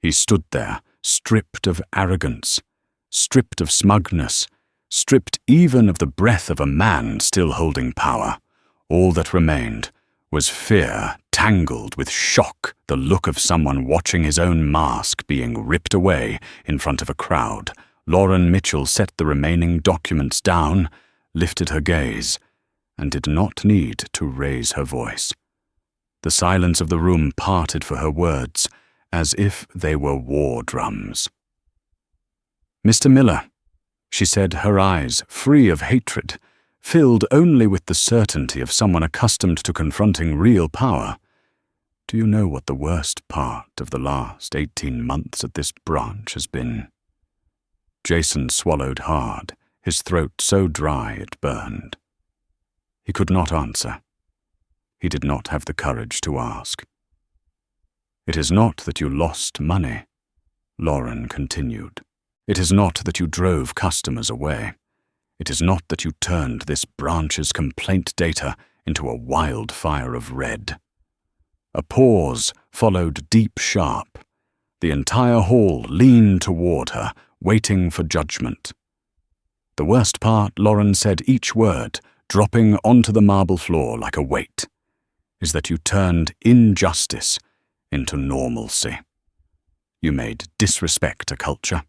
He stood there, stripped of arrogance, stripped of smugness, stripped even of the breath of a man still holding power. All that remained was fear tangled with shock, the look of someone watching his own mask being ripped away in front of a crowd. Lauren Mitchell set the remaining documents down, lifted her gaze, and did not need to raise her voice. The silence of the room parted for her words, as if they were war drums. "Mr. Miller," she said, her eyes free of hatred, filled only with the certainty of someone accustomed to confronting real power. "Do you know what the worst part of the last 18 months at this branch has been?" Jason swallowed hard, his throat so dry it burned. He could not answer. He did not have the courage to ask. "It is not that you lost money," Lauren continued. "It is not that you drove customers away. It is not that you turned this branch's complaint data into a wildfire of red." A pause followed deep sharp. The entire hall leaned toward her, waiting for judgment. "The worst part," Lauren said each word, dropping onto the marble floor like a weight. is that you turned injustice into normalcy. You made disrespect a culture.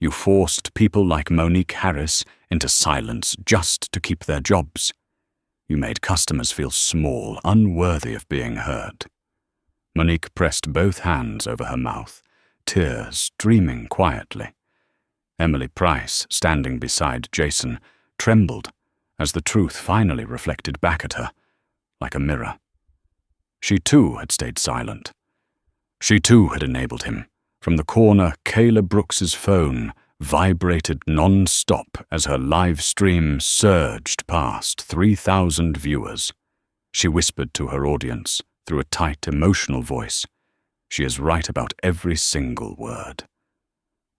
You forced people like Monique Harris into silence just to keep their jobs. You made customers feel small, unworthy of being heard. Monique pressed both hands over her mouth, tears streaming quietly. Emily Price, standing beside Jason, trembled as the truth finally reflected back at her, like a mirror. She too had stayed silent. She too had enabled him. From the corner, Kayla Brooks's phone vibrated non-stop as her live stream surged past 3,000 viewers. She whispered to her audience through a tight, emotional voice. She is right about every single word.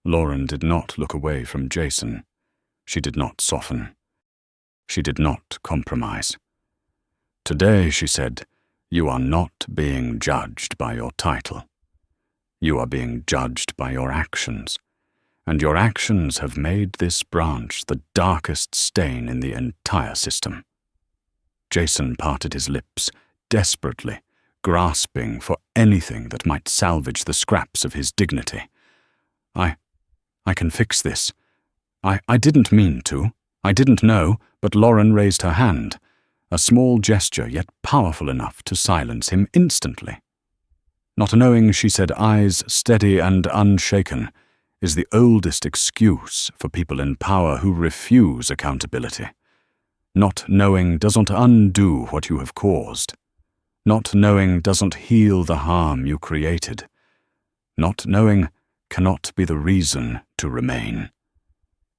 Lauren did not look away from Jason. She did not soften. She did not compromise. Today, she said, you are not being judged by your title. You are being judged by your actions, and your actions have made this branch the darkest stain in the entire system. Jason parted his lips, desperately, grasping for anything that might salvage the scraps of his dignity. I can fix this. I didn't mean to. I didn't know, but Lauren raised her hand, a small gesture yet powerful enough to silence him instantly. Not knowing, she said, eyes steady and unshaken, is the oldest excuse for people in power who refuse accountability. Not knowing doesn't undo what you have caused. Not knowing doesn't heal the harm you created. Not knowing cannot be the reason to remain.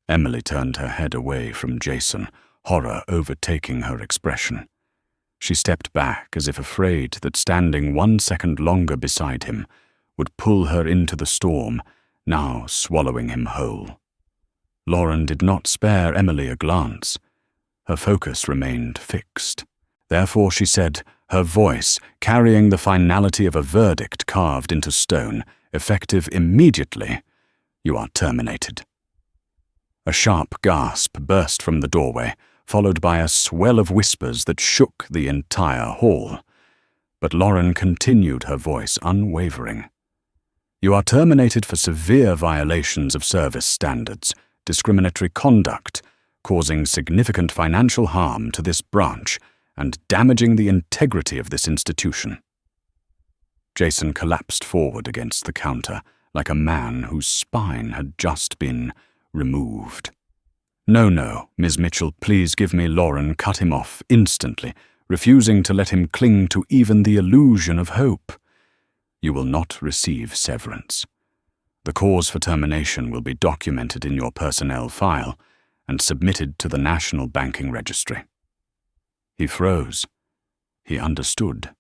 Emily turned her head away from Jason, horror overtaking her expression. She stepped back as if afraid that standing 1 second longer beside him would pull her into the storm, now swallowing him whole. Lauren did not spare Emily a glance. Her focus remained fixed. Therefore, she said, her voice carrying the finality of a verdict carved into stone, effective immediately, "You are terminated." A sharp gasp burst from the doorway, followed by a swell of whispers that shook the entire hall. But Lauren continued, her voice unwavering. "You are terminated for severe violations of service standards, discriminatory conduct, causing significant financial harm to this branch, and damaging the integrity of this institution." Jason collapsed forward against the counter, like a man whose spine had just been removed. No, Ms. Mitchell, please give me," Lauren cut him off instantly, refusing to let him cling to even the illusion of hope. "You will not receive severance. The cause for termination will be documented in your personnel file and submitted to the National Banking Registry." He froze. He understood.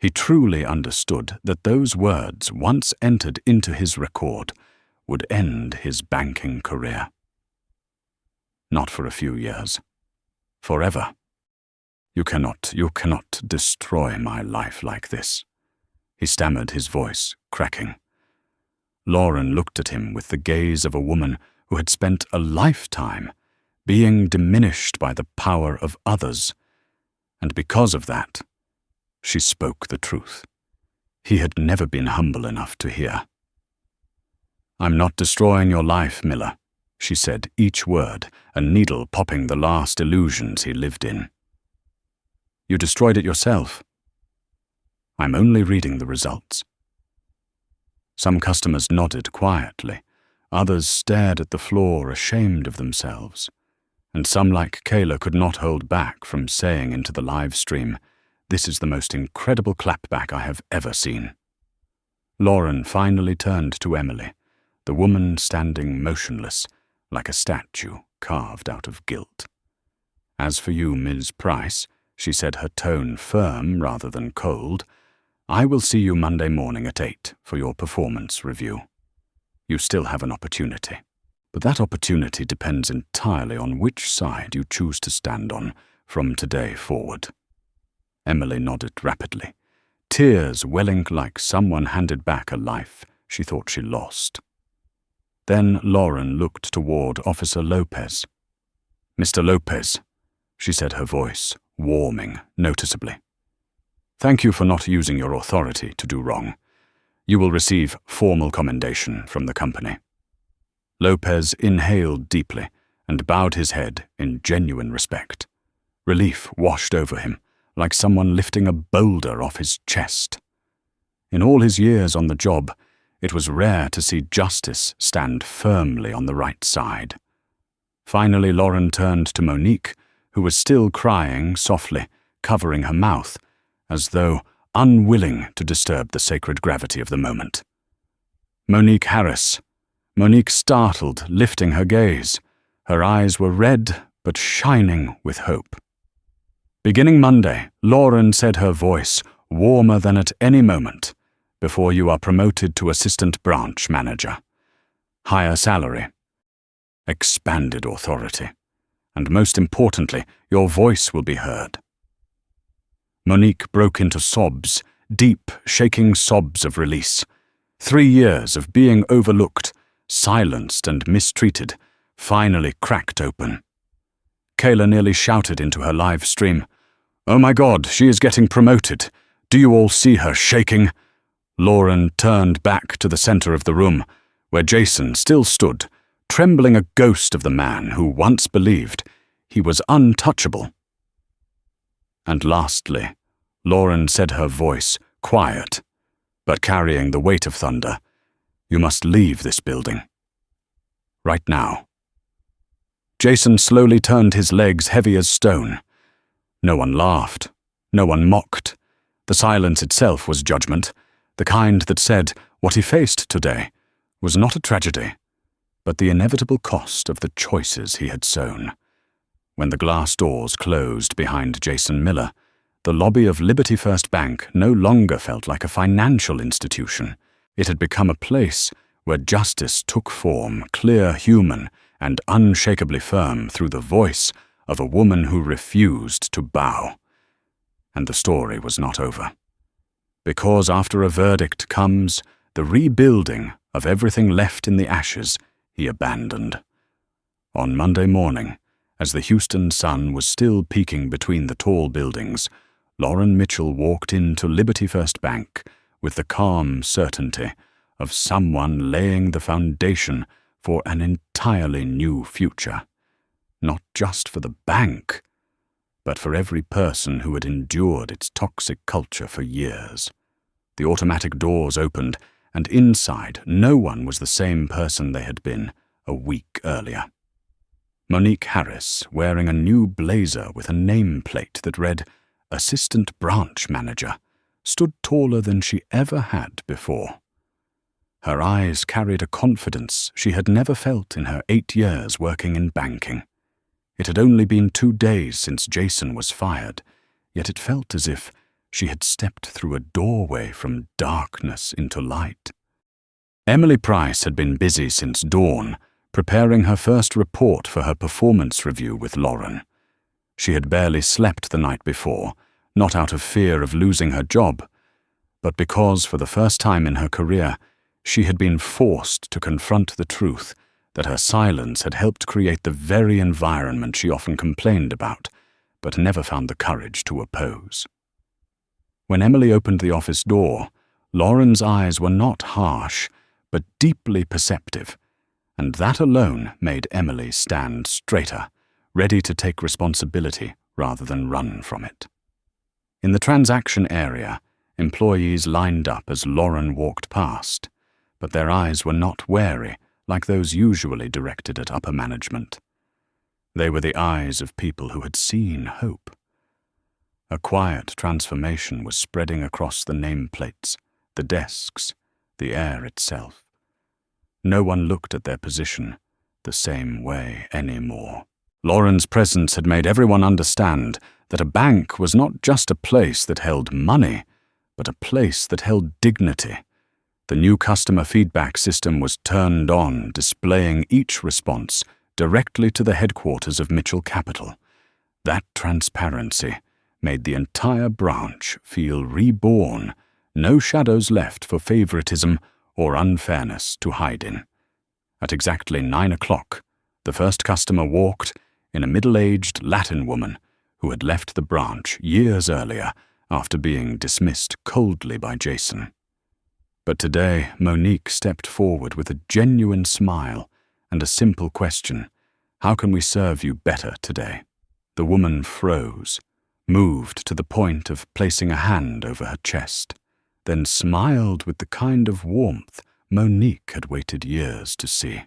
He truly understood that those words, once entered into his record, would end his banking career. Not for a few years. Forever. You cannot destroy my life like this," he stammered, his voice cracking. Lauren looked at him with the gaze of a woman who had spent a lifetime being diminished by the power of others, and because of that, she spoke the truth. He had never been humble enough to hear. "I'm not destroying your life, Miller," she said, each word a needle popping the last illusions he lived in. "You destroyed it yourself. I'm only reading the results." Some customers nodded quietly, others stared at the floor ashamed of themselves, and some, like Kayla, could not hold back from saying into the live stream, "This is the most incredible clapback I have ever seen." Lauren finally turned to Emily, the woman standing motionless, like a statue carved out of guilt. "As for you, Ms. Price," she said, her tone firm rather than cold, "I will see you Monday morning at 8 for your performance review. You still have an opportunity, but that opportunity depends entirely on which side you choose to stand on from today forward." Emily nodded rapidly, tears welling like someone handed back a life she thought she lost. Then Lauren looked toward Officer Lopez. "Mr. Lopez," she said, her voice warming noticeably. Thank you for not using your authority to do wrong. You will receive formal commendation from the company." Lopez inhaled deeply and bowed his head in genuine respect. Relief washed over him, like someone lifting a boulder off his chest. In all his years on the job, it was rare to see justice stand firmly on the right side. Finally, Lauren turned to Monique, who was still crying softly, covering her mouth, as though unwilling to disturb the sacred gravity of the moment. "Monique Harris." Monique startled, lifting her gaze. Her eyes were red but shining with hope. "Beginning Monday," Lauren said, her voice warmer than at any moment, "before you are promoted to assistant branch manager. Higher salary, expanded authority, and most importantly, your voice will be heard." Monique broke into sobs, deep, shaking sobs of release. 3 years of being overlooked, silenced and mistreated, finally cracked open. Kayla nearly shouted into her live stream, "Oh my God, she is getting promoted. Do you all see her shaking?" Lauren turned back to the center of the room, where Jason still stood, trembling, a ghost of the man who once believed he was untouchable. And lastly, Lauren said, her voice quiet, but carrying the weight of thunder, "You must leave this building. Right now." Jason slowly turned his legs heavy as stone. No one laughed. No one mocked. The silence itself was judgment, the kind that said what he faced today was not a tragedy, but the inevitable cost of the choices he had sown. When the glass doors closed behind Jason Miller, the lobby of Liberty First Bank no longer felt like a financial institution. It had become a place where justice took form, clear, human, and unshakably firm through the voice of a woman who refused to bow. And the story was not over. Because after a verdict comes the rebuilding of everything left in the ashes he abandoned. On Monday morning, as the Houston sun was still peeking between the tall buildings, Lauren Mitchell walked into Liberty First Bank with the calm certainty of someone laying the foundation for an entirely new future. Not just for the bank, but for every person who had endured its toxic culture for years. The automatic doors opened, and inside no one was the same person they had been a week earlier. Monique Harris, wearing a new blazer with a nameplate that read "Assistant Branch Manager," stood taller than she ever had before. Her eyes carried a confidence she had never felt in her 8 years working in banking. It had only been 2 days since Jason was fired, yet it felt as if she had stepped through a doorway from darkness into light. Emily Price had been busy since dawn, preparing her first report for her performance review with Lauren. She had barely slept the night before, not out of fear of losing her job, but because for the first time in her career, she had been forced to confront the truth that her silence had helped create the very environment she often complained about, but never found the courage to oppose. When Emily opened the office door, Lauren's eyes were not harsh, but deeply perceptive, and that alone made Emily stand straighter, ready to take responsibility rather than run from it. In the transaction area, employees lined up as Lauren walked past, but their eyes were not wary like those usually directed at upper management. They were the eyes of people who had seen hope. A quiet transformation was spreading across the nameplates, the desks, the air itself. No one looked at their position the same way anymore. Lauren's presence had made everyone understand that a bank was not just a place that held money, but a place that held dignity. The new customer feedback system was turned on, displaying each response directly to the headquarters of Mitchell Capital. That transparency made the entire branch feel reborn, no shadows left for favoritism or unfairness to hide in. At exactly 9 o'clock, the first customer walked in a middle-aged Latin woman who had left the branch years earlier after being dismissed coldly by Jason. But today, Monique stepped forward with a genuine smile and a simple question: how can we serve you better today? The woman froze, moved to the point of placing a hand over her chest, then smiled with the kind of warmth Monique had waited years to see.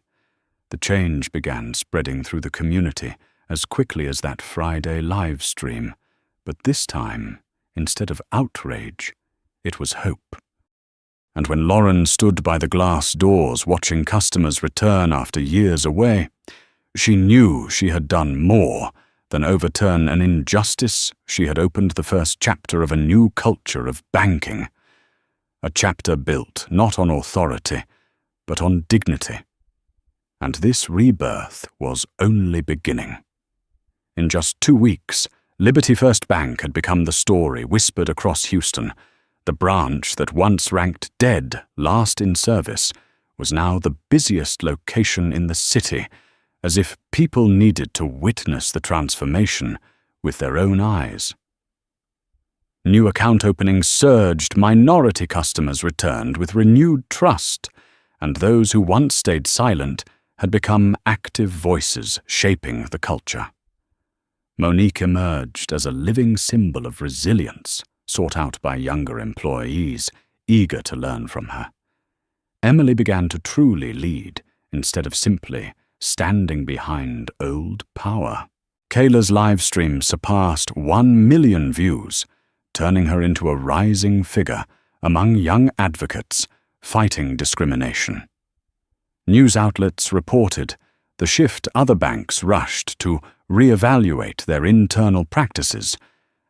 The change began spreading through the community as quickly as that Friday live stream, but this time, instead of outrage, it was hope. And when Lauren stood by the glass doors watching customers return after years away, she knew she had done more than overturn an injustice. She had opened the first chapter of a new culture of banking. A chapter built not on authority, but on dignity. And this rebirth was only beginning. In just 2 weeks, Liberty First Bank had become the story whispered across Houston. The branch that once ranked dead last in service was now the busiest location in the city, as if people needed to witness the transformation with their own eyes. New account openings surged, minority customers returned with renewed trust, and those who once stayed silent had become active voices shaping the culture. Monique emerged as a living symbol of resilience, sought out by younger employees, eager to learn from her. Emily began to truly lead, instead of simply standing behind old power. Kayla's livestream surpassed 1 million views, turning her into a rising figure among young advocates fighting discrimination. News outlets reported the shift. Other banks rushed to reevaluate their internal practices,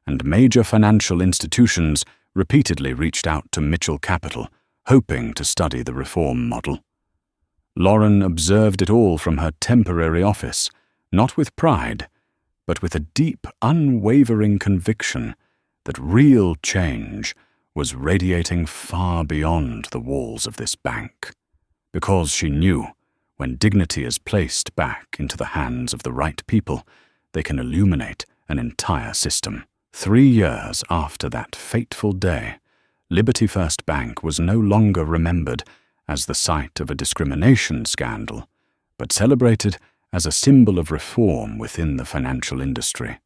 and major financial institutions repeatedly reached out to Mitchell Capital, hoping to study the reform model. Lauren observed it all from her temporary office, not with pride, but with a deep, unwavering conviction that real change was radiating far beyond the walls of this bank. Because she knew, when dignity is placed back into the hands of the right people, they can illuminate an entire system. 3 years after that fateful day, Liberty First Bank was no longer remembered as the site of a discrimination scandal, but celebrated as a symbol of reform within the financial industry.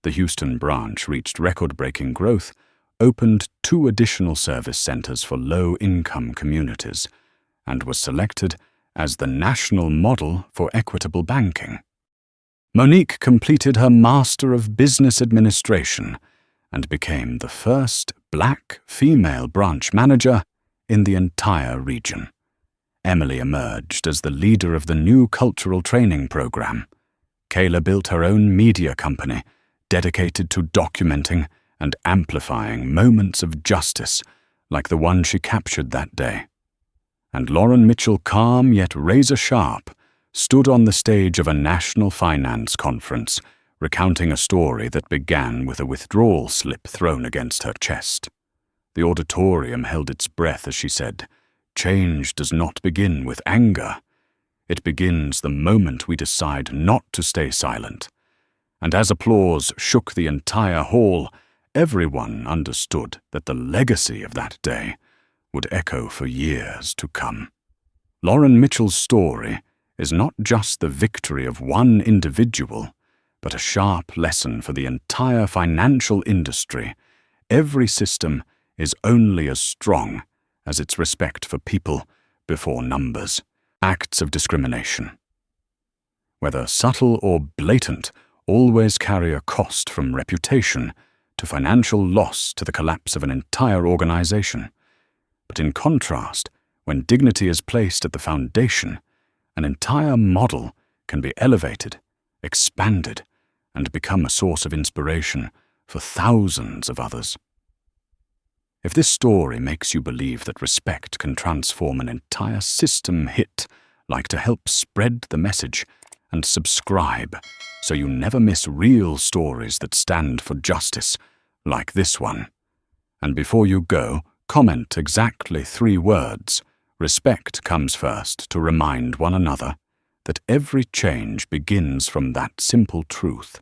The Houston branch reached record-breaking growth, opened 2 additional service centers for low-income communities, and was selected as the national model for equitable banking. Monique completed her Master of Business Administration and became the first Black female branch manager in the entire region. Emily emerged as the leader of the new cultural training program. Kayla built her own media company dedicated to documenting and amplifying moments of justice like the one she captured that day. And Lauren Mitchell, calm yet razor-sharp, stood on the stage of a national finance conference, recounting a story that began with a withdrawal slip thrown against her chest. The auditorium held its breath as she said, "Change does not begin with anger. It begins the moment we decide not to stay silent." And as applause shook the entire hall, everyone understood that the legacy of that day would echo for years to come. Lauren Mitchell's story is not just the victory of one individual, but a sharp lesson for the entire financial industry. Every system is only as strong as its respect for people before numbers. Acts of discrimination, whether subtle or blatant, always carry a cost, from reputation to financial loss to the collapse of an entire organization. But in contrast, when dignity is placed at the foundation, an entire model can be elevated, expanded, and become a source of inspiration for thousands of others. If this story makes you believe that respect can transform an entire system, hit like to help spread the message and subscribe so you never miss real stories that stand for justice like this one. And before you go, comment exactly 3 words. Respect comes first, to remind one another that every change begins from that simple truth.